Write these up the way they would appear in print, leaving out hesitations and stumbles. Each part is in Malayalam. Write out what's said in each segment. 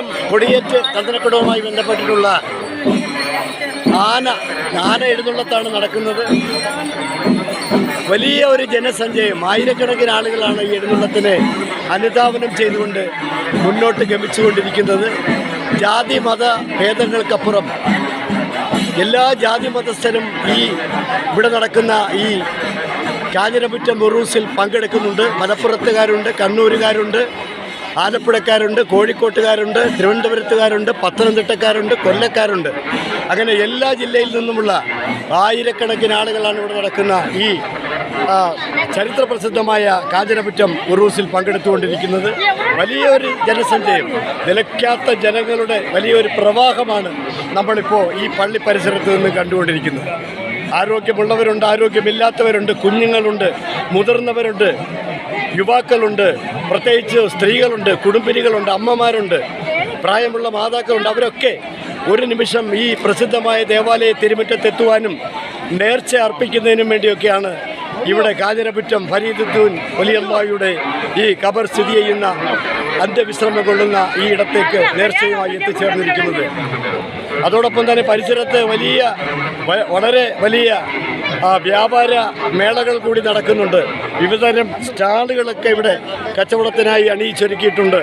ഇപ്രാവശ്യം കൊടിയേറ്റ് ചന്ദനക്കുടവുമായി ബന്ധപ്പെട്ടിട്ടുള്ള ആന എഴുന്നള്ളത്താണ് നടക്കുന്നത്. വലിയ ഒരു ജനസഞ്ചയം, ആയിരക്കണക്കിന് ആളുകളാണ് ഈ എഴുന്നള്ളത്തിനെ അനുധാവനം ചെയ്തുകൊണ്ട് മുന്നോട്ട് ഗമിച്ചുകൊണ്ടിരിക്കുന്നത്. ജാതി മത ഭേദങ്ങൾക്കപ്പുറം എല്ലാ ജാതി മതസ്ഥരും ഇവിടെ നടക്കുന്ന ഈ കാഞ്ഞിരമുറ്റം ഉറൂസിൽ പങ്കെടുക്കുന്നുണ്ട്. മലപ്പുറത്തുകാരുണ്ട്, കണ്ണൂരുകാരുണ്ട്, ആലപ്പുഴക്കാരുണ്ട്, കോഴിക്കോട്ടുകാരുണ്ട്, തിരുവനന്തപുരത്തുകാരുണ്ട്, പത്തനംതിട്ടക്കാരുണ്ട്, കൊല്ലക്കാരുണ്ട്. അങ്ങനെ എല്ലാ ജില്ലയിൽ നിന്നുമുള്ള ആയിരക്കണക്കിന് ആളുകളാണ് ഇവിടെ നടക്കുന്ന ഈ ചരിത്രപ്രസിദ്ധമായ കാഞ്ഞിരമുറ്റം ഉറൂസിൽ പങ്കെടുത്തുകൊണ്ടിരിക്കുന്നത്. വലിയൊരു ജനസഞ്ചയം, നിലയ്ക്കാത്ത ജനങ്ങളുടെ വലിയൊരു പ്രവാഹമാണ് നമ്മളിപ്പോൾ ഈ പള്ളി പരിസരത്ത് നിന്ന് കണ്ടുകൊണ്ടിരിക്കുന്നത്. ആരോഗ്യമുള്ളവരുണ്ട്, ആരോഗ്യമില്ലാത്തവരുണ്ട്, കുഞ്ഞുങ്ങളുണ്ട്, മുതിർന്നവരുണ്ട്, യുവാക്കളുണ്ട്, പ്രത്യേകിച്ച് സ്ത്രീകളുണ്ട്, കുടുംബിനികളുണ്ട്, അമ്മമാരുണ്ട്, പ്രായമുള്ള മാതാക്കളുണ്ട്. അവരൊക്കെ ഒരു നിമിഷം ഈ പ്രസിദ്ധമായ ദേവാലയ തിരുമുറ്റത്തെത്തുവാനും നേർച്ച അർപ്പിക്കുന്നതിനും വേണ്ടിയൊക്കെയാണ് ഇവിടെ കാഞ്ഞിരമുറ്റം ഫരീദുദ്ദീൻ വലിയല്ലാഹയുടെ ഈ ഖബർ സ്ഥിതി ചെയ്യുന്ന അന്ത്യവിശ്രമം കൊള്ളുന്ന ഈ ഇടത്തേക്ക് നേർച്ചയുമായി എത്തിച്ചേർന്നിരിക്കുന്നത്. അതോടൊപ്പം തന്നെ പരിസരത്ത് വളരെ വലിയ വ്യാപാര മേളകൾ കൂടി നടക്കുന്നുണ്ട്. വിവിധതരം സ്റ്റാളുകളൊക്കെ ഇവിടെ കച്ചവടത്തിനായി അണിയിച്ചൊരുക്കിയിട്ടുണ്ട്.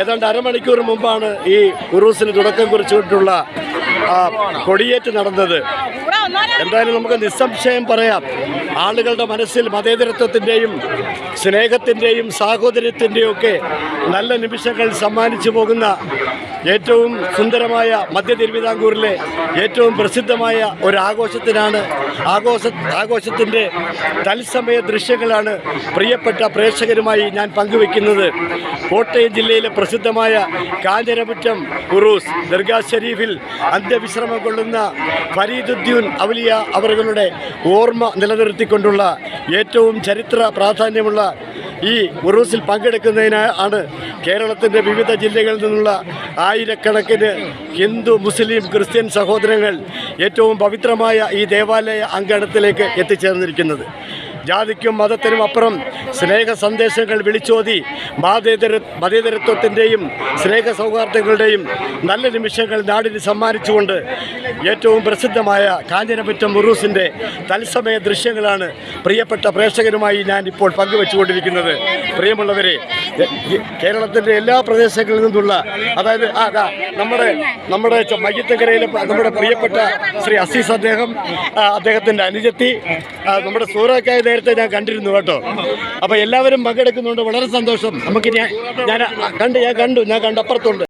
ഏതാണ്ട് അരമണിക്കൂർ മുമ്പാണ് ഈ ഉറൂസിന് തുടക്കം കുറിച്ചിട്ടുള്ള കൊടിയേറ്റ് നടന്നത്. എന്തായാലും നമുക്ക് നിസ്സംശയം പറയാം, ആളുകളുടെ മനസ്സിൽ മതേതരത്വത്തിൻ്റെയും സ്നേഹത്തിൻ്റെയും സാഹോദര്യത്തിൻ്റെയും ഒക്കെ നല്ല നിമിഷങ്ങൾ സമ്മാനിച്ചു പോകുന്ന ഏറ്റവും സുന്ദരമായ മധ്യ തിരുവിതാംകൂറിലെ ഏറ്റവും പ്രസിദ്ധമായ ഒരു ആഘോഷത്തിൻ്റെ തത്സമയ ദൃശ്യങ്ങളാണ് പ്രിയപ്പെട്ട പ്രേക്ഷകരുമായി ഞാൻ പങ്കുവെക്കുന്നത്. കോട്ടയം ജില്ലയിലെ പ്രസിദ്ധമായ കാഞ്ഞിരമുറ്റം ഉറൂസ് ദർഗാ ഷരീഫിൽ അന്ത്യവിശ്രമം കൊള്ളുന്ന ഫരീദുദ്ദീൻ ഔലിയ അവരുടെ ഓർമ്മ നിലനിർത്തിക്കൊണ്ടുള്ള ഏറ്റവും ചരിത്ര പ്രാധാന്യമുള്ള ഈ ഉറൂസിൽ പങ്കെടുക്കുന്നതിനാണ് കേരളത്തിൻ്റെ വിവിധ ജില്ലകളിൽ നിന്നുള്ള ആയിരക്കണക്കിന് ഹിന്ദു, മുസ്ലിം, ക്രിസ്ത്യൻ സഹോദരങ്ങൾ ഏറ്റവും പവിത്രമായ ഈ ദേവാലയ അങ്കണത്തിലേക്ക് എത്തിച്ചേർന്നിരിക്കുന്നത്. ജാതിക്കും മതത്തിനും അപ്പുറം സ്നേഹ സന്ദേശങ്ങൾ വിളിച്ചോതി മതേതരത്വത്തിൻ്റെയും സ്നേഹ സൗഹാർദ്ദങ്ങളുടെയും നല്ല നിമിഷങ്ങൾ നാടിന് സമ്മാനിച്ചുകൊണ്ട് ഏറ്റവും പ്രസിദ്ധമായ കാഞ്ഞിരമുറ്റം ഉറൂസിൻ്റെ തത്സമയ ദൃശ്യങ്ങളാണ് പ്രിയപ്പെട്ട പ്രേക്ഷകരുമായി ഞാൻ ഇപ്പോൾ പങ്കുവെച്ചുകൊണ്ടിരിക്കുന്നത്. പ്രിയമുള്ളവരെ, കേരളത്തിൻ്റെ എല്ലാ പ്രദേശങ്ങളിൽ നിന്നുള്ള, അതായത് നമ്മുടെ മയ്യത്തങ്കരയിലെ നമ്മുടെ പ്രിയപ്പെട്ട ശ്രീ അസീസ് അദ്ദേഹത്തിൻ്റെ അനുജത്തി, നമ്മുടെ സൂറക്കായ നേരത്തെ ഞാൻ കണ്ടിരുന്നു കേട്ടോ. അപ്പോൾ എല്ലാവരും പങ്കെടുക്കുന്നുണ്ട്, വളരെ സന്തോഷം. നമുക്ക് ഞാൻ കണ്ടു അപ്പുറത്തുണ്ട്.